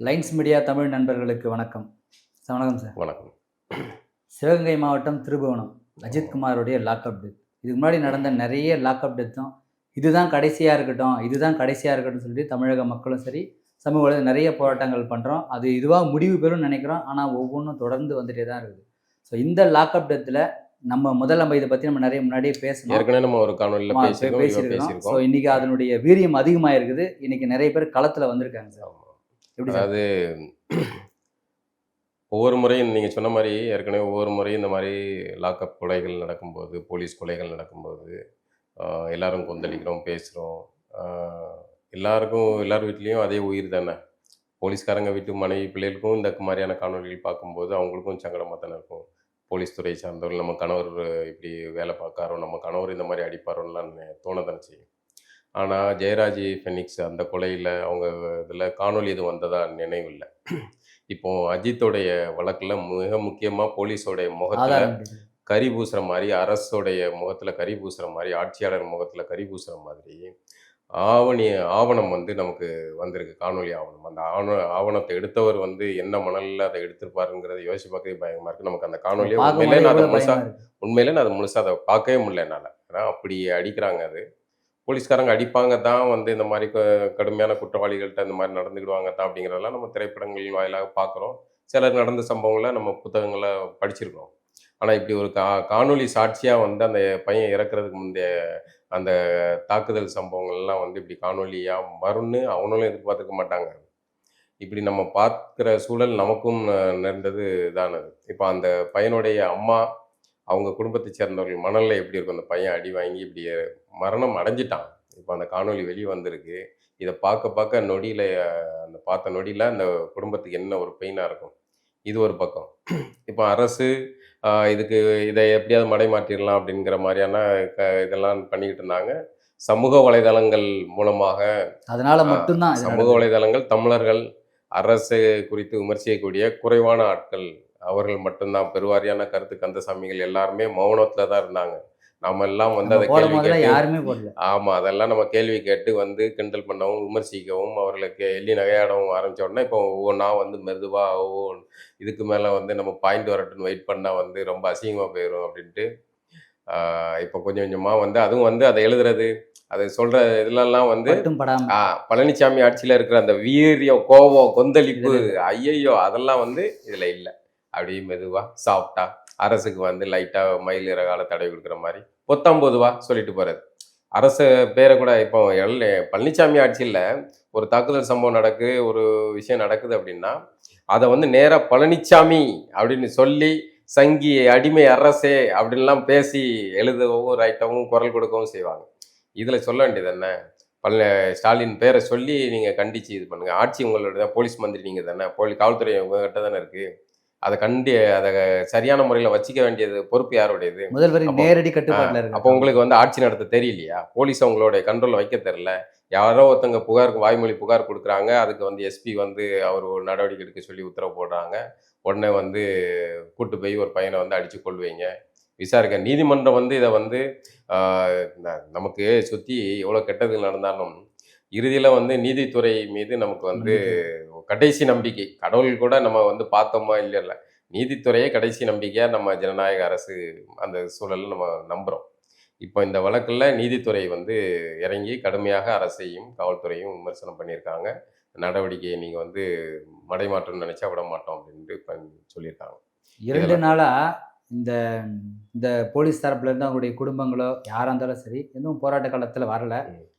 Lines media Tamil நண்பர்களுக்கு வணக்கம். வணக்கம் சார். வணக்கம். சிவகங்கை மாவட்டம் திருபுவனம் அஜித்குமாரோடைய லாக்அப் டெத். இதுக்கு முன்னாடி நடந்த நிறைய லாக்அப் டெத்தும் இதுதான் கடைசியாக இருக்கட்டும் சொல்லிட்டு தமிழக மக்களும் சரி சமூக வலைதளம் நிறைய போராட்டங்கள் பண்ணுறோம். அது இதுவாக முடிவு பெறும்னு நினைக்கிறோம். ஆனால் ஒவ்வொன்றும் தொடர்ந்து வந்துட்டே தான் இருக்குது. ஸோ இந்த லாக்அப் டெத்தில் நம்ம இதை பற்றி நம்ம நிறைய முன்னாடியே பேசணும். ஏற்கனவே நம்ம ஒரு காணொலியில் பேசியிருக்கோம். ஸோ இன்னைக்கு அதனுடைய வீரியம் அதிகமாக இருக்குது. இன்னைக்கு நிறைய பேர் களத்தில் வந்திருக்காங்க சார். எப்படி அதாவது ஒவ்வொரு முறையும் நீங்கள் சொன்ன மாதிரி ஏற்கனவே ஒவ்வொரு முறையும் இந்த மாதிரி லாக்அப் கொலைகள் நடக்கும்போது, போலீஸ் கொலைகள் நடக்கும்போது எல்லாரும் கொந்தளிக்கிறோம், பேசுகிறோம். எல்லார் வீட்லேயும் அதே உயிர் தானே. போலீஸ்காரங்க வீட்டு மனைவி பிள்ளைகளுக்கும் இந்த மாதிரியான காணொலிகள் பார்க்கும்போது அவங்களுக்கும் சங்கடமாக தானே இருக்கும். போலீஸ் துறை சார்ந்தவர்கள் நம்ம கணவர் இப்படி வேலை பார்க்காரோ, நம்ம கணவர் இந்த மாதிரி அடிப்பாரோன்னெலாம் தோணதானே செய்யும். ஆனால் ஜெயராஜ் ஃபெனிக்ஸ் அந்த கொலையில் அவங்க இதில் காணொலி எதுவும் வந்ததா நினைவில்லை. இப்போது அஜித்தோடைய வழக்கில் மிக முக்கியமாக போலீஸோடைய முகத்தில் கறி பூசுகிற மாதிரி, அரசோடைய முகத்தில் கறி பூசுகிற மாதிரி, ஆட்சியாளர் முகத்தில் கறி பூசுகிற மாதிரி ஆவணம் நமக்கு வந்திருக்கு. காணொலி ஆவணம். அந்த ஆவணத்தை எடுத்தவர் என்ன மணலில் அதை எடுத்திருப்பாருங்கிறத யோசிச்சு பார்க்கவே பயமாக இருக்குது. நமக்கு அந்த காணொலியை உண்மையிலே நான் அதை முழுசாக அதை பார்க்கவே முடியல என்னால். ஏன்னா அப்படி அடிக்கிறாங்க. அது போலீஸ்காரங்க அடிப்பாங்க தான், இந்த மாதிரி கடுமையான குற்றவாளிகள்கிட்ட இந்த மாதிரி நடந்துக்கிடுவாங்க தான் அப்படிங்கிறதெல்லாம் நம்ம திரைப்படங்களின் வாயிலாக பார்க்குறோம். சிலர் நடந்த சம்பவங்களை நம்ம புத்தகங்களை படிச்சிருக்கோம். ஆனால் இப்படி ஒரு காணொலி சாட்சியாக அந்த பையன் இறக்குறதுக்கு முந்தைய அந்த தாக்குதல் சம்பவங்கள்லாம் இப்படி காணொலியாக வரும்னு அவனும் எதிர்பார்த்துக்க மாட்டாங்க. இப்படி நம்ம பார்க்குற சூழல் நமக்கும் நேர்ந்தது தான். அது இப்போ அந்த பையனுடைய அம்மா, அவங்க குடும்பத்தை சேர்ந்தவர்கள் மணலில் எப்படி இருக்கும், அந்த பையன் அடி வாங்கி இப்படி மரணம் அடைஞ்சிட்டான். இப்போ அந்த காணொலி வெளியே வந்திருக்கு. இதை பார்க்க நொடியில் பார்த்த நொடியில் அந்த குடும்பத்துக்கு என்ன ஒரு பெயினாக இருக்கும். இது ஒரு பக்கம். இப்போ அரசு இதை எப்படியாவது மடைமாற்றிடலாம் அப்படிங்கிற மாதிரியான இதெல்லாம் பண்ணிக்கிட்டு இருந்தாங்க. சமூக வலைதளங்கள் மூலமாக அதனால மட்டும்தான் சமூக வலைதளங்கள் தமிழர்கள் அரசு குறித்து விமர்சிக்கக்கூடிய குறைவான ஆட்கள் அவர்கள் மட்டும்தான். பெருவாரியான கருத்து கந்தசாமிகள் எல்லாருமே மௌனத்தில் தான் இருந்தாங்க. நம்ம எல்லாம் அதை கேள்வி கேட்டு அதெல்லாம் நம்ம கேள்வி கேட்டு கிண்டல் பண்ணவும் விமர்சிக்கவும் அவர்களுக்கு எள்ளி நகையாடவும் ஆரம்பித்த உடனே இப்போ ஒவ்வொன்றா மெதுவாக இதுக்கு மேலே நம்ம பாயிண்ட் வரட்டுன்னு வெயிட் பண்ணால் ரொம்ப அசிங்கமாக போயிடும் அப்படின்ட்டு இப்போ கொஞ்சம் கொஞ்சமாக அதுவும் அதை எழுதுறது, அதை சொல்கிற இதுலலாம் பழனிசாமி ஆட்சியில் இருக்கிற அந்த வீரியம், கோபம், கொந்தளிப்பு, ஐயையோ அதெல்லாம் இதில் இல்லை. அப்படி மெதுவாக சாப்பிட்டா அரசுக்கு லைட்டாக மயில் இறகால தடவி கொடுக்குற மாதிரி பொத்தாம்பதுவா சொல்லிட்டு போகிறது. அரசு பேரை கூட இப்போ பழனிசாமி ஆட்சியில் ஒரு தாக்குதல் சம்பவம் ஒரு விஷயம் நடக்குது அப்படின்னா அதை நேராக பழனிசாமி அப்படின்னு சொல்லி சங்கி அடிமை அரசே அப்படின்லாம் பேசி எழுதவும் ரைட்டவும் குரல் கொடுக்கவும் செய்வாங்க. இதில் சொல்ல வேண்டியது என்ன, ஸ்டாலின் பேரை சொல்லி நீங்கள் கண்டித்து இது பண்ணுங்கள். ஆட்சி உங்களோட தான், போலீஸ் மந்திரி நீங்கள் தானே, காவல்துறை உங்ககிட்ட தானே இருக்குது. அதை சரியான முறையில் வச்சிக்க வேண்டியது பொறுப்பு யாருடையது? முதல்வரின் நேரடி கட்டுப்பாட்டில் இருக்கு. அப்போ உங்களுக்கு ஆட்சி நடத்த தெரியலையா? போலீஸை உங்களுடைய கண்ட்ரோலில் வைக்க தெரியல. யாரோ ஒருத்தங்க வாய்மொழி புகார் கொடுக்குறாங்க. அதுக்கு எஸ்பி அவர் ஒரு நடவடிக்கை எடுக்க சொல்லி உத்தரவு போடுறாங்க. உடனே கூட்டு போய் ஒரு பையனை அடித்து கொள்வீங்க, விசாரிக்க. நீதிமன்றம் இதை நமக்கு சுற்றி எவ்வளோ கெட்டது நடந்தாலும் இறுதியில் நீதித்துறை மீது நமக்கு கடைசி நம்பிக்கை. கடவுள் கூட நம்ம பார்த்தோமா இல்லைல்ல, நீதித்துறையே கடைசி நம்பிக்கையாக நம்ம ஜனநாயக அரசு அந்த சூழலில் நம்ம நம்புகிறோம். இப்போ இந்த வழக்கில் நீதித்துறை இறங்கி கடுமையாக அரசையும் காவல்துறையும் விமர்சனம் பண்ணியிருக்காங்க. நடவடிக்கையை நீங்கள் மடைமாற்றம்னு நினச்சா விட மாட்டோம் அப்படின்ட்டு இப்போ சொல்லியிருக்காங்க. 2 நாளாக இந்த போலீஸ் தரப்புல இருந்து அவங்களுடைய குடும்பங்களோ யாராக இருந்தாலும் சரி எதுவும் போராட்ட காலத்தில் வரல.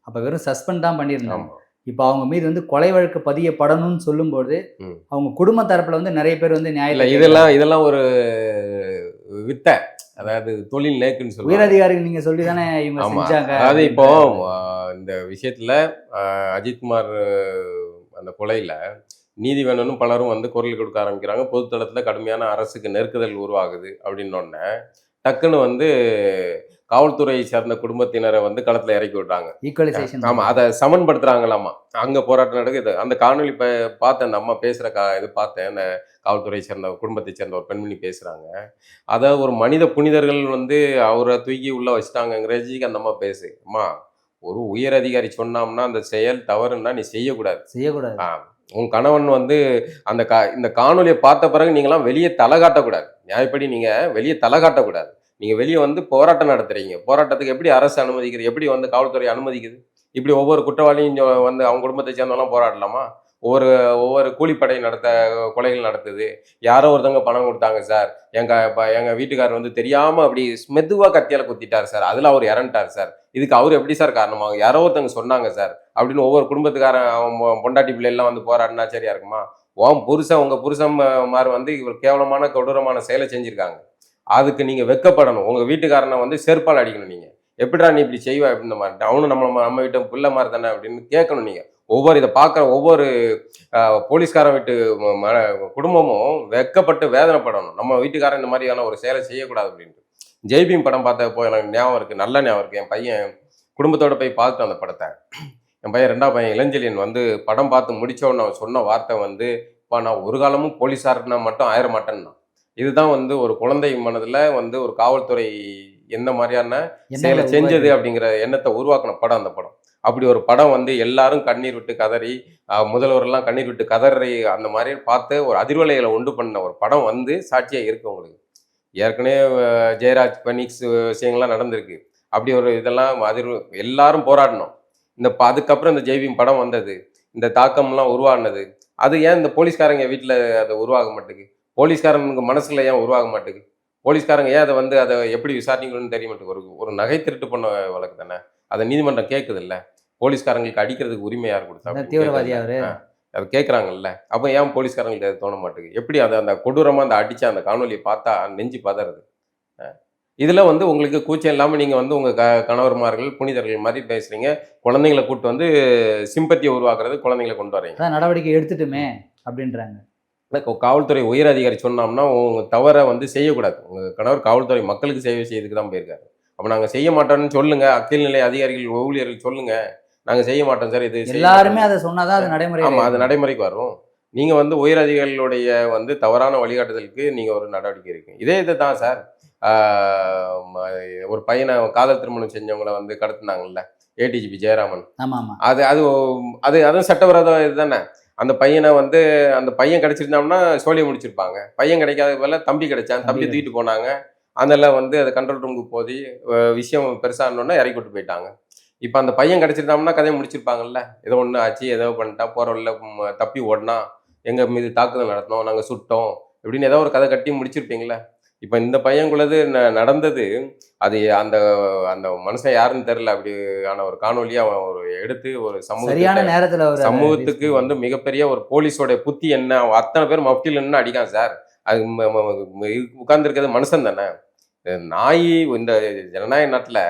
அப்போ வெறும் சஸ்பெண்ட் தான் பண்ணியிருந்தாங்க. இப்போ அவங்க மீது கொலை வழக்கு பதியப்படணும்னு சொல்லும்போது அவங்க குடும்ப தரப்புல நிறைய பேர் நியாயம் இதெல்லாம் ஒரு வித்த, அதாவது தொழில் நேக்குன்னு சொல்லி உயரதிகாரிகள் நீங்க சொல்லி தானே இவங்க செஞ்சாங்க. அதாவது இப்போ இந்த விஷயத்துல அஜித்குமார் அந்த கொலையில நீதி வேணும்னு பலரும் குரல் கொடுக்க ஆரம்பிக்கிறாங்க. பொதுத்தளத்தில் கடுமையான அரசுக்கு நெருக்குதல் உருவாகுது அப்படின்னோடனே டக்குன்னு காவல்துறையை சேர்ந்த குடும்பத்தினரை களத்தில் இறக்கி விட்டாங்க. ஈக்குவலைசேஷன். ஆமாம், அதை சமன்படுத்துகிறாங்களாமா. அங்கே போராட்டம் நடக்குது. அந்த காணொலி பார்த்தேன், அந்த அம்மா பேசுகிற இது பார்த்தேன். அந்த காவல்துறையை சேர்ந்த குடும்பத்தை சேர்ந்த ஒரு பெண்மணி பேசுகிறாங்க. அதை ஒரு மனித புனிதர்கள் அவரை தூக்கி உள்ளே வச்சுட்டாங்கங்கிறதுக்கு அந்த அம்மா அம்மா ஒரு உயர் அதிகாரி சொன்னோம்னா அந்த செயல் தவறுன்னா நீ செய்யக்கூடாது. உங்க கணவன் வந்து இந்த காணொலியை பார்த்த பிறகு நீங்களாம் வெளியே தலை காட்டக்கூடாது. நியாயப்படி நீங்க வெளியே தலை காட்டக்கூடாது. நீங்க வெளியே வந்து போராட்டம் நடத்துறீங்க. போராட்டத்துக்கு எப்படி அரசு அனுமதிக்குது? எப்படி வந்து காவல்துறை அனுமதிக்குது? இப்படி ஒவ்வொரு குற்றவாளியும் வந்து அவங்க குடும்பத்தை சேர்ந்தவங்களாம் போராடலாமா? ஒவ்வொரு ஒவ்வொரு கூலிப்படை கொலைகள் நடத்துது. யாரோ ஒருத்தவங்க பணம் கொடுத்தாங்க சார். எங்க வீட்டுக்காரர் வந்து தெரியாம அப்படி மெதுவா கத்தியால குத்திட்டார் சார். அதுல அவர் இறந்துட்டார் சார். இதுக்கு அவர் எப்படி சார் காரணமாகும்? யாரோ ஒருத்தவங்க சொன்னாங்க சார். அப்படின்னு ஒவ்வொரு குடும்பத்துக்காரன் அவன் பொண்டாட்டி பிள்ளை எல்லாம் வந்து போராடினா சரியா இருக்குமா? உங்க புருஷன் மார் வந்து இவர் கேவலமான கொடூரமான செயலை செஞ்சிருக்காங்க. அதுக்கு நீங்க வெட்கப்படணும். உங்க வீட்டுக்காரனை வந்து செருப்பால் அடிக்கணும் நீங்க. எப்படிடா நீ இப்படி செய்வ? இந்த மாதிரி அவனும் நம்ம வீட்டு பிள்ளை மாதிரி தானே அப்படின்னு கேட்கணும் நீங்க. இதை பார்க்குற ஒவ்வொரு போலீஸ்காரன் வீட்டு குடும்பமும் வெட்கப்பட்டு வேதனைப்படணும். நம்ம வீட்டுக்காரன் இந்த மாதிரியான ஒரு செயலை செய்யக்கூடாது அப்படின்ட்டு. ஜெய்பீம் படம் பார்த்தப்போ எனக்கு ஞாபகம் இருக்கு, நல்ல ஞாபகம் இருக்கு. என் பையன் குடும்பத்தோட போய் பார்த்துட்டு அந்த படத்தை. என் பையன் 2வது பையன் இளஞ்செழியன் வந்து படம் பார்த்து முடிச்சோன்னு அவன் சொன்ன வார்த்தை வந்து, நான் ஒரு காலமும் போலீஸாருன்னா மட்டும் ஆயிர மாட்டேன்னா. இதுதான் வந்து ஒரு குழந்தை மனதுல வந்து ஒரு காவல்துறை எந்த மாதிரியான செயலை செஞ்சது அப்படிங்கிற எண்ணத்தை உருவாக்கின படம் அந்த படம். அப்படி ஒரு படம் வந்து எல்லாரும் கண்ணீர் விட்டு கதறி, முதல்வரெல்லாம் கண்ணீர் விட்டு கதறி அந்த மாதிரி பார்த்து ஒரு அதிர்வலைகளை உண்டு பண்ண ஒரு படம் வந்து சாட்சியாக இருக்கு உங்களுக்கு. ஏற்கனவே ஜெயராஜ் பனிக்ஸ் விஷயங்கள்லாம் நடந்திருக்கு. அப்படி ஒரு இதெல்லாம் எல்லாரும் போராடணும். அதுக்கப்புறம் இந்த ஜெய்பீம் படம் வந்தது, இந்த தாக்கம்லாம் உருவானது. அது ஏன் இந்த போலீஸ்காரங்க வீட்டில் அதை உருவாக மாட்டேங்குது? போலீஸ்காரனுக்கு மனசுல ஏன் உருவாக மாட்டேங்குது? போலீஸ்காரங்க ஏன் அதை எப்படி விசாரிக்கணும்னு தெரிய மாட்டேங்குது? ஒரு நகை திருட்டு பண்ண வழக்கு தானே, அதை நீதிமன்றம் கேட்குது இல்லை? போலீஸ்காரங்களுக்கு அடிக்கிறதுக்கு உரிமை யார் கொடுத்தா? தீவிரவாதி அவரு. அது கேட்குறாங்கல்ல. அப்போ ஏன் போலீஸ்காரங்களுக்கு அது தோண மாட்டேங்குது? எப்படி அந்த கொடூரமாக அடிச்ச அந்த காணொலியை பார்த்தா நெஞ்சு பதறது. இதில் வந்து உங்களுக்கு கூச்சம் இல்லாமல் நீங்கள் வந்து உங்கள் கணவர்மார்கள் புனிதர்கள் மாதிரி பேசுகிறீங்க. குழந்தைங்களை கூப்பிட்டு வந்து சிம்பத்தியை உருவாக்குறது, குழந்தைங்களை கொண்டு வரீங்க. நடவடிக்கை எடுத்துட்டுமே அப்படின்றாங்க. காவல்துறை உயர் அதிகாரி சொன்னோம்னா உங்கள் தவறை வந்து செய்யக்கூடாது. உங்கள் கணவர் காவல்துறை மக்களுக்கு சேவை செய்யறதுக்கு தான் போயிருக்காரு. அப்போ நாங்கள் செய்ய மாட்டோம்னு சொல்லுங்க. கீழ்நிலை அதிகாரிகள் ஊழியர்கள் சொல்லுங்க, நாங்கள் செய்ய மாட்டோம் சார். இது எல்லாருமே அதை சொன்னாதான் அது நடைமுறை. ஆமாம், அது நடைமுறைக்கு வரும். நீங்கள் வந்து உயர் அதிகாரிகளுடைய வந்து தவறான வழிகாட்டுதலுக்கு நீங்கள் ஒரு நடவடிக்கை இருக்கு. இதே இது தான் சார். ஒரு பையனை காதல் திருமணம் செஞ்சவங்களை வந்து கடத்தினாங்கல்ல, ஏடிஜிபி ஜெயராமன். அது அது அது அதுவும் சட்டவிரோத இதுதானே. அந்த பையன் கிடைச்சிருந்தோம்னா சோழியை முடிச்சிருப்பாங்க. பையன் கிடைக்காத போல தம்பி கிடைச்சான், தம்பி தூக்கிட்டு போனாங்க. அதெல்லாம் வந்து அது கண்ட்ரோல் ரூமுக்கு போய் விஷயம் பெருசானோன்னா இறக்கி விட்டு போயிட்டாங்க. இப்போ அந்த பையன் கிடைச்சிருந்தோம்னா கதையை முடிச்சிருப்பாங்கல்ல. ஏதோ ஒன்று ஆச்சு, ஏதோ பண்ணிட்டா, போகிறவள்ள தப்பி ஓடனா, எங்கள் மீது தாக்குதல் நடத்தினோம், நாங்கள் சுட்டோம் இப்படின்னு ஏதோ ஒரு கதை கட்டி முடிச்சிருப்பீங்களே. இப்போ இந்த பையன்குள்ளது நடந்தது. அது அந்த அந்த மனுஷன் யாருன்னு தெரியல. அப்படியான ஒரு காணொலியை அவன் எடுத்து ஒரு சமூகத்துக்கு வந்து மிகப்பெரிய ஒரு போலீஸோட புத்தி என்ன, அத்தனை பேர் மஃப்டியில் என்ன அடிக்கான் சார். அது உட்கார்ந்துருக்கிறது மனுஷன் தானே. நாய் இந்த ஜனநாயக நாட்டில்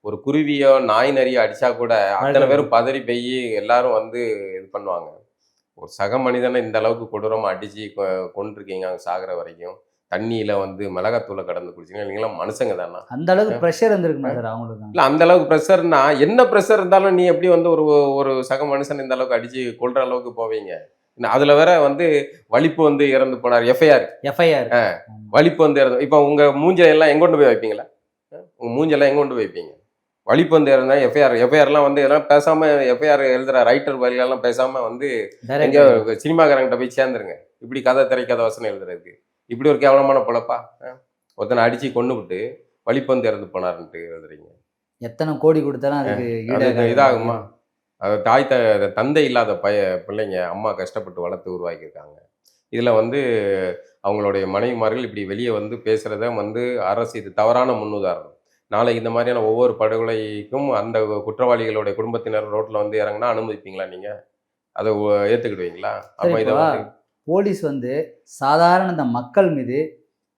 ஒரு குருவியோ நாய் நரியோ அடிச்சா கூட அத்தனை பேரும் பதறி போய் எல்லாரும் வந்து இது பண்ணுவாங்க. ஒரு சக மனிதனை இந்த அளவுக்கு கொடூரமா அடிச்சு கொண்டிருக்கீங்க, அவங்க சாகிற வரைக்கும். தண்ணியில வந்து மிளகாத்தூளை கடந்து குடிச்சிங்க. நீங்களாம் மனுஷங்க தானா? அந்த அளவுக்கு ப்ரெஷர் இருந்திருக்குமா சார் அவங்களுக்கு? இல்லை, அந்த அளவுக்கு ப்ரெஷர்னா என்ன ப்ரெஷர் இருந்தாலும் நீ எப்படி வந்து ஒரு சக மனுஷன் இந்த அளவுக்கு அடிச்சு கொள்ற அளவுக்கு போவீங்க? அதுல வேற வந்து வலிப்பு வந்து இறந்து போனார். எஃப்ஐஆர் வலிப்பு வந்து இறந்து. இப்போ உங்க மூஞ்செல்லாம் எங்க கொண்டு போய் வைப்பீங்களா? உங்க மூஞ்செல்லாம் எங்க கொண்டு போய் வைப்பீங்க? வலிப்பு வந்து இறந்தா எஃப்ஐஆர்லாம் வந்து எல்லாம் பேசாம, எஃப்ஐஆர் எழுதுற ரைட்டர் வழியெல்லாம் பேசாம வந்து எங்க சினிமாக்காரங்கிட்ட போய் சேர்ந்துருங்க. இப்படி கதை திரைக்கதை வசனம் எழுதுறதுக்கு இப்படி ஒரு கேவலமான பொழப்பா? ஒருத்தனை அடிச்சு கொண்டு விட்டு வலிப்பு வந்து இறந்து போனார்ன்ட்டு எழுதுறீங்க. எத்தனை கோடி கொடுத்தாலும் அதுக்கு இதாகுமா? அது தந்தை இல்லாத பிள்ளைங்க அம்மா கஷ்டப்பட்டு வளர்த்து உருவாக்கியிருக்காங்க. இதில் வந்து அவங்களுடைய மனைவிமார்கள் இப்படி வெளியே வந்து பேசுகிறத வந்து அரசு இது தவறான முன்னுதாரணம். நாளைக்கு இந்த மாதிரியான ஒவ்வொரு படுகொலைக்கும் அந்த குற்றவாளிகளுடைய குடும்பத்தினர் ரோட்டில் வந்து இறங்கினா அனுமதிப்பீங்களா? நீங்கள் அதை ஏற்றுக்கிடுவீங்களா? அப்போ இதை வந்து போலீஸ் வந்து சாதாரண இந்த மக்கள் மீது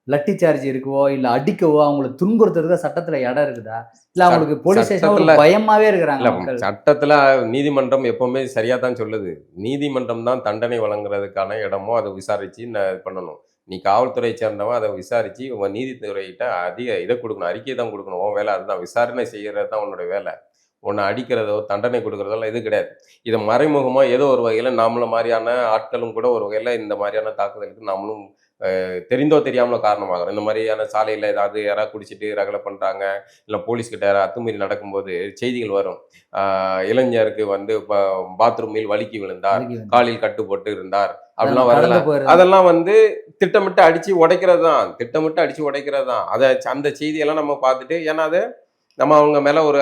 லட்டி சார்ஜ் இருக்கவோ இல்லை அடிக்கவோ அவங்களை துன்புறுத்துறதுக்கு சட்டத்தில் இடம் இருக்குதா? இல்லை அவங்களுக்கு போலீஸ் ஸ்டேஷன் பயமாவே இருக்கிறாங்க? சட்டத்தில் நீதிமன்றம் எப்பவுமே சரியாக தான் சொல்லுது. நீதிமன்றம் தான் தண்டனை வழங்குறதுக்கான இடமோ அதை விசாரித்து பண்ணணும். நீ காவல்துறையை சேர்ந்தவன் அதை விசாரித்து உங்கள் நீதித்துறையிட்ட அதிக இதை கொடுக்கணும், அறிக்கை தான் கொடுக்கணும். உன் வேலை அதுதான், விசாரணை செய்கிறது தான் உன்னோட வேலை. ஒன்று அடிக்கிறதோ தண்டனை கொடுக்குறதெல்லாம் இது கிடையாது. இதை மறைமுகமாக ஏதோ ஒரு வகையில் நம்மள மாதிரியான ஆட்களும் கூட ஒரு வகையில் இந்த மாதிரியான தாக்குதலுக்கு நம்மளும் தெரிந்தோ தெரியாமலோ காரணமாகும். இந்த மாதிரியான சாலையில் ஏதாவது யாராவது குடிச்சிட்டு ரகலை பண்ணுறாங்க, இல்லை போலீஸ்கிட்ட யாராவது அத்துமீறி நடக்கும்போது செய்திகள் வரும். இளைஞருக்கு வந்து பாத்ரூமில் வழுக்கி விழுந்தார், வழுக்கி வந்து காலில் கட்டு போட்டு இருந்தார் அதை அப்படிலாம் நம்ம வரல. கடந்து போயிடுறது. அதெல்லாம் வந்து திட்டமிட்டு அடிச்சு உடைக்கிறது தான், திட்டமிட்டு அடிச்சு உடைக்கிறது தான். அதை அந்த செய்தியெல்லாம் நம்ம பார்த்துட்டு, ஏன்னா அது நம்ம அவங்க மேலே ஒரு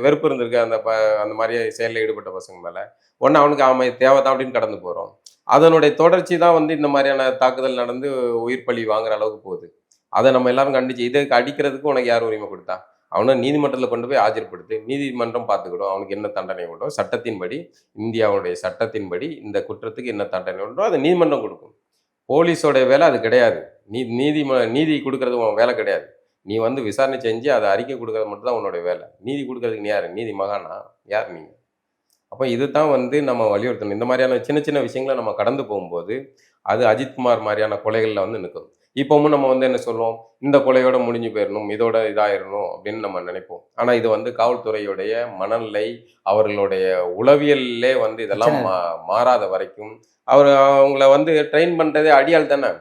வெறுப்பு இருந்திருக்கு அந்த மாதிரி செயலில் ஈடுபட்ட பசங்க மேலே. ஒன்று அவனுக்கு அவன் தேவைதான் அப்படின்னு கடந்து போகிறோம். அதனுடைய தொடர்ச்சி தான் வந்து இந்த மாதிரியான தாக்குதல் நடந்து உயிர் பலி வாங்குற அளவுக்கு போகுது. அதை நம்ம எல்லாரும் கண்டிச்சு, இதுக்கு அடிக்கிறதுக்கு உனக்கு யார் உரிமை கொடுத்தா? அவனை நீதிமன்றத்தில் கொண்டு போய் ஆஜர்படுத்து, நீதிமன்றம் பார்த்துக்கிடும் அவனுக்கு என்ன தண்டனை உண்டோ சட்டத்தின்படி, இந்தியாவுடைய சட்டத்தின்படி இந்த குற்றத்துக்கு என்ன தண்டனை உண்டோ அதை நீதிமன்றம் கொடுக்கும். போலீஸோட வேலை அது கிடையாது. நீதி கொடுக்கறது உன் வேலை கிடையாது. நீ வந்து விசாரணை செஞ்சு அதை அறிக்கை கொடுக்கறது மட்டும் தான் உன்னோட வேலை. நீதி கொடுக்கறதுக்கு நீ யார்? நீதி மகானா? யார் நீங்க? அப்போ இதுதான் வந்து நம்ம வலியுறுத்தணும். இந்த மாதிரியான சின்ன சின்ன விஷயங்களை நம்ம கடந்து போகும்போது அது அஜித்குமார் மாதிரியான கொலைகளில் வந்து நிற்கும். இப்போவும் நம்ம வந்து என்ன சொல்லுவோம், இந்த கொலையோட முடிஞ்சு போயிடணும், இதோட இதாயிடணும் அப்படின்னு நம்ம நினைப்போம். ஆனால் இது வந்து காவல்துறையுடைய மனநிலை, அவர்களுடைய உளவியல்லே வந்து இதெல்லாம் மாறாத வரைக்கும் அவங்கள வந்து ட்ரெயின் பண்ணுறதே அடியால் தானே.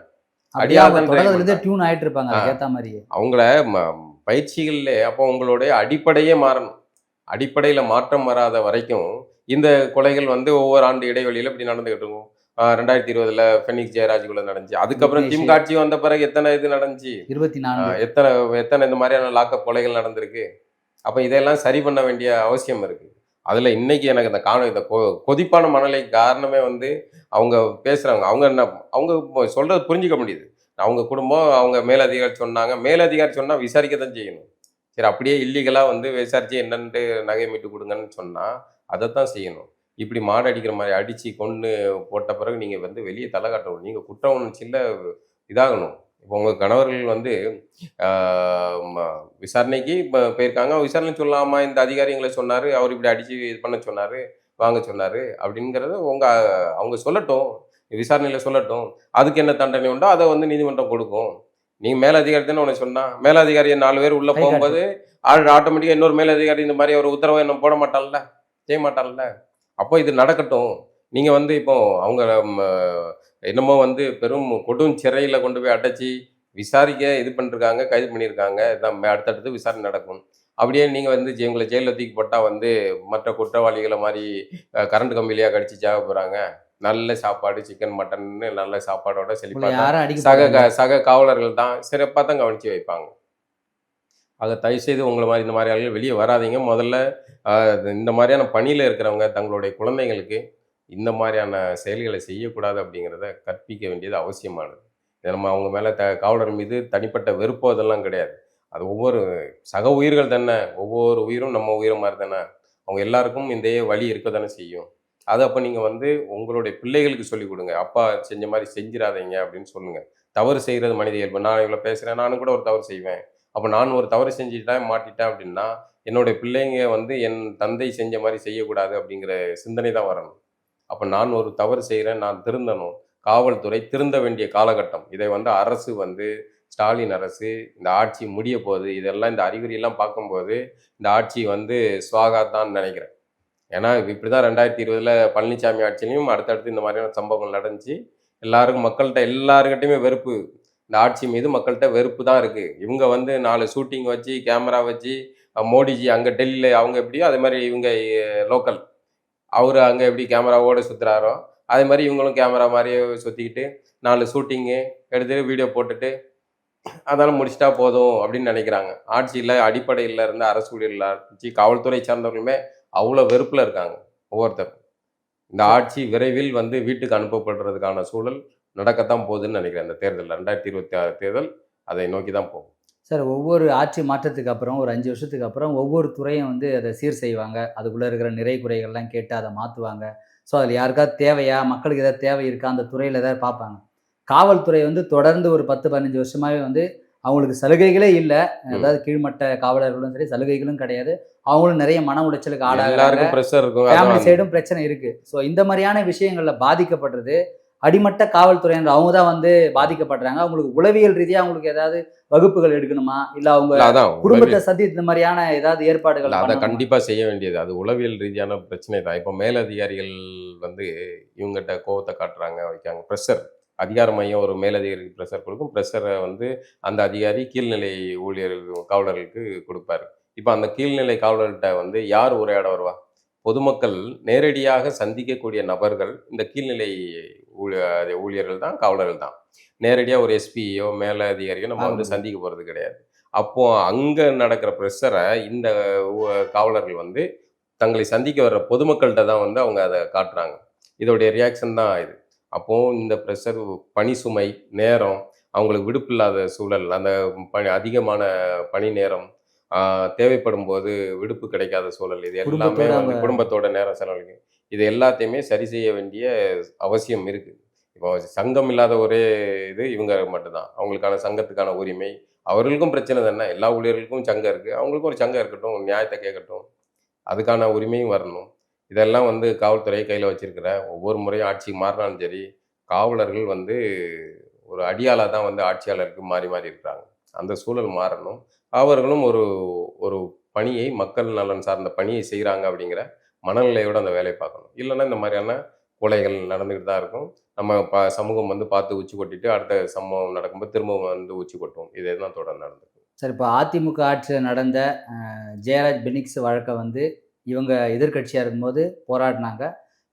அப்படியே அவங்க அடியால் தொடர்ந்து தான் டியூன் ஆயிட்டு இருப்பாங்க அதுக்கேற்ற மாதிரியே. அவங்கள பயிற்சிகள்லே அப்போ உங்களுடைய அடிப்படையே மாறணும். அடிப்படையில் மாற்றம் வராத வரைக்கும் இந்த கொலைகள் வந்து ஒவ்வொரு ஆண்டு இடைவெளியில் இப்படி நடந்துகிட்டு இருக்கும். 2020 ஃபெனிக்ஸ் ஜெயராஜுக்குள்ள நடந்துச்சு. அதுக்கப்புறம் விக்னேஷ் திமுக ஆட்சி வந்த பிறகு எத்தனை இது நடந்துச்சு, 24 எத்தனை எத்தனை இந்த மாதிரியான லாக்கப் கொலைகள் நடந்திருக்கு. அப்போ இதெல்லாம் சரி பண்ண வேண்டிய அவசியம் இருக்கு. அதில் இன்னைக்கு எனக்கு இந்த கொதிப்பான மனநிலைக்கு காரணமே வந்து அவங்க பேசுறாங்க. அவங்க என்ன அவங்க சொல்றது புரிஞ்சுக்க முடியுது. அவங்க குடும்பம், அவங்க மேலதிகாரி சொன்னாங்க, மேலதிகாரி சொன்னா விசாரிக்க தான் செய்யணும். சரி, அப்படியே இல்லீகலாக வந்து விசாரிச்சு என்னன்ட்டு நகை மீட்டு கொடுங்கன்னு சொன்னா அதை தான் செய்யணும். இப்படி மாடு அடிக்கிற மாதிரி அடிச்சு கொன்று போட்ட பிறகு நீங்க வந்து வெளியே தலை காட்டணும். நீங்க குற்ற உணர்ச்சியில் இதாகணும். இப்போ உங்க கணவர்கள் வந்து விசாரணைக்கு போயிருக்காங்க. விசாரணை சொல்லாமா இந்த அதிகாரி எங்களை சொன்னாரு, அவர் இப்படி அடிச்சு இது பண்ண சொன்னாரு, வாங்க சொன்னாரு அப்படிங்கிறத அவங்க சொல்லட்டும், விசாரணையில சொல்லட்டும். அதுக்கு என்ன தண்டனை உண்டோ அதை வந்து நீதிமன்றம் கொடுக்கும். நீங்க மேலதிகாரி தானே உனக்கு சொன்னா, மேலதிகாரி 4 பேர் உள்ள கை போகும்போது ஆட்டோமேட்டிக்கா இன்னொரு மேலதிகாரி இந்த மாதிரி ஒரு உத்தரவை என்ன போட மாட்டான்ல, செய்ய மாட்டான்ல. அப்போ இது நடக்கட்டும். நீங்க வந்து இப்போ அவங்க என்னமோ வந்து பெரும் கொடும் சிறையில கொண்டு போய் அடைச்சி விசாரிக்க இது பண்ணிருக்காங்க, கைது பண்ணியிருக்காங்க. இதான் அடுத்தடுத்து விசாரணை நடக்கும். அப்படியே நீங்க வந்து இவங்களை ஜெயிலில் தூக்கி போட்டா வந்து மற்ற குற்றவாளிகளை மாதிரி கரண்ட் கம்பிலியா கடிச்சு சாக போறாங்க. நல்ல சாப்பாடு, சிக்கன் மட்டன்னு நல்ல சாப்பாடோட உங்களை செழிப்பா யாரும் அடிக்க போறது சக காவலர்கள் தான் சிறப்பாக தான் கவனிச்சு வைப்பாங்க. ஆக தயவுசெய்து உங்களை மாதிரி இந்த மாதிரி ஆளுகள் வெளியே வராதீங்க. முதல்ல இந்த மாதிரியான பணியில் இருக்கிறவங்க தங்களுடைய குழந்தைங்களுக்கு இந்த மாதிரியான செயல்களை செய்யக்கூடாது அப்படிங்கிறத கற்பிக்க வேண்டியது அவசியமானது. இது நம்ம அவங்க மேலே காவலர் மீது தனிப்பட்ட வெறுப்போ இதெல்லாம் கிடையாது. அது ஒவ்வொரு சக உயிர்கள் தானே, ஒவ்வொரு உயிரும் நம்ம உயிரை மாதிரி தானே. அவங்க எல்லாருக்கும் இந்த வழி இருக்க தானே செய்யும். அது அப்போ நீங்கள் வந்து உங்களுடைய பிள்ளைகளுக்கு சொல்லிக் கொடுங்க. அப்பா செஞ்ச மாதிரி செஞ்சிடாதீங்க அப்படின்னு சொல்லுங்க. தவறு செய்கிறது மனித இயல்பு. நான் இவ்வளோ பேசுகிறேன், நானும் கூட ஒரு தவறு செய்வேன். அப்போ நான் ஒரு தவறு செஞ்சுட்டேன் மாட்டிட்டேன் அப்படின்னா என்னுடைய பிள்ளைங்க வந்து என் தந்தை செஞ்ச மாதிரி செய்யக்கூடாது அப்படிங்கிற சிந்தனை தான் வரணும். அப்போ நான் ஒரு தவறு செய்கிறேன், நான் திருந்தணும். காவல்துறை திருந்த வேண்டிய காலகட்டம். இதை வந்து அரசு வந்து ஸ்டாலின் அரசு இந்த ஆட்சி முடிய போகுது. இதெல்லாம் இந்த அறிகுறியெல்லாம் பார்க்கும்போது இந்த ஆட்சி வந்து சுவாகா தான் நினைக்கிறேன். ஏன்னா இப்படி தான் 2020 பழனிசாமி ஆட்சியிலையும் அடுத்தடுத்து இந்த மாதிரியான சம்பவங்கள் நடந்துச்சு. எல்லாருக்கும் எல்லாருக்கிட்டையுமே வெறுப்பு, இந்த ஆட்சி மீது மக்கள்கிட்ட வெறுப்பு தான் இருக்குது. இவங்க வந்து 4 ஷூட்டிங் வச்சு கேமரா வச்சு மோடிஜி அங்கே டெல்லியில் அவங்க எப்படியோ அதே மாதிரி இவங்க லோக்கல் அவர் அங்கே எப்படி கேமராவோடு சுற்றுறாரோ அதே மாதிரி இவங்களும் கேமரா மாதிரியே சுற்றிக்கிட்டு 4 ஷூட்டிங்கு எடுத்துகிட்டு வீடியோ போட்டுட்டு அதெல்லாம் முடிச்சிட்டா போதும் அப்படின்னு நினைக்கிறாங்க. ஆட்சியில் அடிப்படையில் இருந்து அரசு ஊழியர்கள் ஆட்சி காவல்துறை சார்ந்தவர்களுமே அவ்வளோ வெறுப்பில் இருக்காங்க ஒவ்வொருத்தரும். இந்த ஆட்சி விரைவில் வந்து வீட்டுக்கு அனுப்பப்படுறதுக்கான சூழல் நடக்கத்தான் போகுதுன்னு நினைக்கிறேன். இந்த தேர்தல் 2026 தேர்தல் அதை நோக்கி தான் போகும். சார், ஒவ்வொரு ஆட்சி மாற்றத்துக்கு அப்புறம் ஒரு 5 வருஷத்துக்கு அப்புறம் ஒவ்வொரு துறையும் வந்து அதை சீர் செய்வாங்க. அதுக்குள்ளே இருக்கிற நிறை குறைகள்லாம் கேட்டு அதை மாற்றுவாங்க. ஸோ அதில் யாருக்காவது தேவையா, மக்களுக்கு ஏதாவது தேவை இருக்கா, அந்த துறையில் ஏதாவது பார்ப்பாங்க. காவல்துறை வந்து தொடர்ந்து ஒரு 10-15 வருஷமாகவே வந்து அவங்களுக்கு சலுகைகளே இல்லை. அதாவது கீழ்மட்ட காவலர்களும் சரி சலுகைகளும் கிடையாது. அவங்களும் நிறைய மன உளைச்சலுக்கு ஆளாகிறாங்க. எல்லாருக்கும் ப்ரெஷர் இருக்கும், ஃபேமிலி சைடும் பிரச்சனை இருக்குது. ஸோ இந்த மாதிரியான விஷயங்களில் பாதிக்கப்படுறது அடிமட்ட காவல்துறையினர் அவங்க தான் வந்து பாதிக்கப்படுறாங்க. அவங்களுக்கு உளவியல் ரீதியாக அவங்களுக்கு ஏதாவது வகுப்புகள் எடுக்கணுமா, இல்லை அவங்க குடும்பத்தை சதி இந்த மாதிரியான ஏதாவது ஏற்பாடுகள் அதை கண்டிப்பாக செய்ய வேண்டியது. அது உளவியல் ரீதியான பிரச்சனை தான். இப்போ மேலதிகாரிகள் வந்து இவங்ககிட்ட கோவத்தை காட்டுறாங்க, வைக்காங்க, ப்ரெஷர் அதிகார மையம் ஒரு மேலதிகாரிக்கு ப்ரெஷர் கொடுக்கும். ப்ரெஷரை வந்து அந்த அதிகாரி கீழ்நிலை ஊழியர்கள் காவலர்களுக்கு கொடுப்பாரு. இப்போ அந்த கீழ்நிலை காவலர்கிட்ட வந்து யார் உரையாட வருவா? பொதுமக்கள் நேரடியாக சந்திக்கக்கூடிய நபர்கள் இந்த கீழ்நிலை ஊழியர்கள் தான், காவலர்கள் தான். நேரடியா ஒரு எஸ்பியோ மேல அதிகாரியோ நம்ம வந்து சந்திக்க போறது கிடையாது. அப்போ அங்க நடக்கிற ப்ரெஷரை இந்த காவலர்கள் வந்து தங்களை சந்திக்க வர்ற பொதுமக்கள்கிட்ட தான் வந்து அவங்க அதை காட்டுறாங்க. இதோடைய ரியாக்ஷன் தான் இது. அப்போ இந்த ப்ரெஷர், பணி சுமை, நேரம், அவங்களுக்கு விடுப்பு இல்லாத சூழல், அந்த அதிகமான பணி நேரம், தேவைப்படும் போது விடுப்பு கிடைக்காத சூழல், இது எல்லாமே வந்து குடும்பத்தோட நேரம் செலவழிக்கும். இது எல்லாத்தையுமே சரி செய்ய வேண்டிய அவசியம் இருக்கு. இப்போ சங்கம் இல்லாத ஒரே இது இவங்க மட்டும்தான். அவங்களுக்கான சங்கத்துக்கான உரிமை, அவர்களுக்கும் பிரச்சனை தானே. எல்லா ஊழியர்களுக்கும் சங்கம் இருக்கு. அவங்களுக்கும் ஒரு சங்கம் இருக்கட்டும், நியாயத்தை கேட்கட்டும். அதுக்கான உரிமையும் வரணும். இதெல்லாம் வந்து காவல்துறை கையில் வச்சிருக்கிற ஒவ்வொரு முறையும் ஆட்சி மாறினாலும் சரி, காவலர்கள் வந்து ஒரு அடியாளாக தான் வந்து ஆட்சியாளருக்கு மாறி மாறி இருக்கிறாங்க. அந்த சூழல் மாறணும். அவர்களும் ஒரு ஒரு பணியை, மக்கள் நலன் சார்ந்த பணியை செய்கிறாங்க அப்படிங்கிற மனநிலையோடு அந்த வேலையை பார்க்கணும். இல்லைன்னா இந்த மாதிரியான கொலைகள் நடந்துக்கிட்டு தான் இருக்கும். நம்ம சமூகம் வந்து பார்த்து உச்சி கொட்டிட்டு அடுத்த சம்பவம் நடக்கும்போது திரும்பவும் வந்து உச்சி கொட்டும். இதே தான் தொடர்ந்து நடந்துருக்கு. சார், இப்போ அதிமுக ஆட்சியில் நடந்த ஜெயராஜ் பெனிக்ஸ் வழக்கை வந்து இவங்க எதிர்கட்சியாக இருக்கும்போது போராடினாங்க.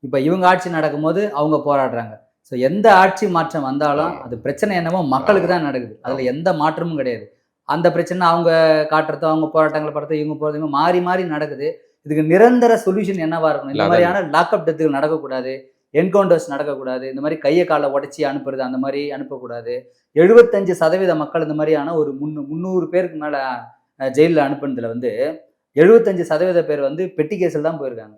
இப்போ இவங்க ஆட்சி நடக்கும்போது அவங்க போராடுறாங்க. ஸோ எந்த ஆட்சி மாற்றம் வந்தாலும் அது பிரச்சனை என்னமோ மக்களுக்கு தான் நடக்குது. அதில் எந்த மாற்றமும் கிடையாது. அந்த பிரச்சனை அவங்க காட்டுறதோ, அவங்க போராட்டங்களை படுறதோ, இவங்க போகிறதுங்க மாறி மாறி நடக்குது. இதுக்கு நிரந்தர சொல்யூஷன் என்னவா இருக்கணும்? இந்த மாதிரியான லாக்அப் டெத்துகள் நடக்கக்கூடாது, என்கவுண்டர்ஸ் நடக்கக்கூடாது, இந்த மாதிரி கையை காலை உடச்சி அனுப்புறது அந்த மாதிரி அனுப்பக்கூடாது. 75% மக்கள் இந்த மாதிரியான ஒரு 300 பேருக்கு மேலே ஜெயிலில் அனுப்புனதுல வந்து 75% பேர் வந்து பெட்டி கேஸில் தான் போயிருக்காங்க.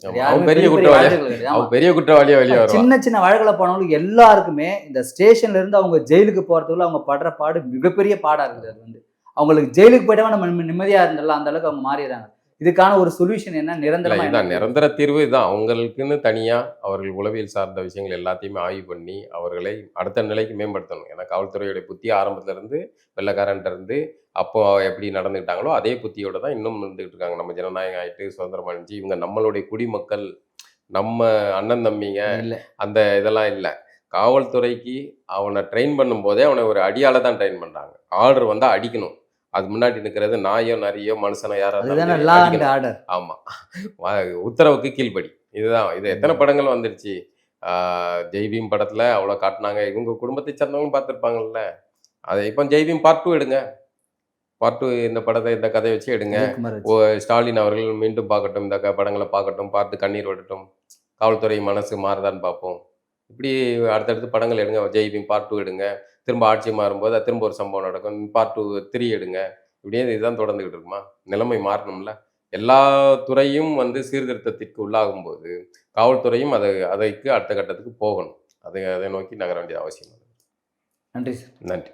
பெரிய குற்றவாளியா வெளியே வரும். சின்ன சின்ன வழக்கில் போனவங்களுக்கு எல்லாருக்குமே இந்த ஸ்டேஷன்ல இருந்து அவங்க ஜெயிலுக்கு போறதுக்குள்ள அவங்க படுற பாடு மிகப்பெரிய பாடா இருக்குது. அது வந்து அவங்களுக்கு ஜெயிலுக்கு போயிட்டா நம்ம நிம்மதியா இருந்தல அந்த அளவுக்கு அவங்க மாறிடுறாங்க. இதுக்கான ஒரு சொல்யூஷன் என்ன? நிரந்தர தீர்வு இதுதான். அவங்களுக்குன்னு தனியா அவர்கள் உளவியல் சார்ந்த விஷயங்கள் எல்லாத்தையுமே ஆய்வு பண்ணி அவர்களை அடுத்த நிலைக்கு மேம்படுத்தணும். ஏன்னா காவல்துறையுடைய புத்தி ஆரம்பத்துல இருந்து வெள்ளக்காரன்ட்ட இருந்து அப்போ எப்படி நடந்துக்கிட்டாங்களோ அதே புத்தியோட தான் இன்னும் இருந்துகிட்டு இருக்காங்க. நம்ம ஜனநாயகம் ஆயிட்டு சுதந்திரம் அடைஞ்சு இவங்க நம்மளுடைய குடிமக்கள், நம்ம அண்ணன் தம்பிங்க, அந்த இதெல்லாம் இல்லை. காவல்துறைக்கு அவனை ட்ரெயின் பண்ணும் போதே அவனை ஒரு அடியால தான் ட்ரெயின் பண்றாங்க. ஆர்டர் வந்தா அடிக்கணும். அது முன்னாடி நிற்கிறது நாயோ நரியோ மனுஷனோ யாராவது. ஆமா, உத்தரவுக்கு கீழ்படி. இதுதான். இது எத்தனை படங்கள் வந்துருச்சு. ஜெய்பீம் படத்துல அவ்வளோ காட்டினாங்க. இவங்க குடும்பத்தை சேர்ந்தவங்களும் பார்த்துருப்பாங்கல்ல. அதை இப்போ ஜெய்பீம் பார்ட் 2 எடுங்க. பார்ட் 2 இந்த படத்தை, இந்த கதையை வச்சு எடுங்க. ஸ்டாலின் அவர்கள் மீண்டும் பார்க்கட்டும், இந்த படங்களை பார்க்கட்டும், பார்த்து கண்ணீர் விடட்டும். காவல்துறை மனசு மாறுதான்னு பார்ப்போம். இப்படி அடுத்தடுத்து படங்கள் எடுங்க. ஜெய்பீம் பார்ட் 2 எடுங்க. திரும்ப ஆட்சி மாறும்போது திரும்ப ஒரு சம்பவம் நடக்கும். பார்ட் 2, 3 எடுங்க. இப்படியே இதுதான் தொடர்ந்துகிட்டு இருக்குமா? நிலைமை மாறணும்ல. எல்லா துறையும் வந்து சீர்திருத்தத்திற்கு உள்ளாகும் போது காவல்துறையும் அதைக்கு அடுத்த கட்டத்துக்கு போகணும். அதை நோக்கி நகர வேண்டிய அவசியம். நன்றி சார். நன்றி.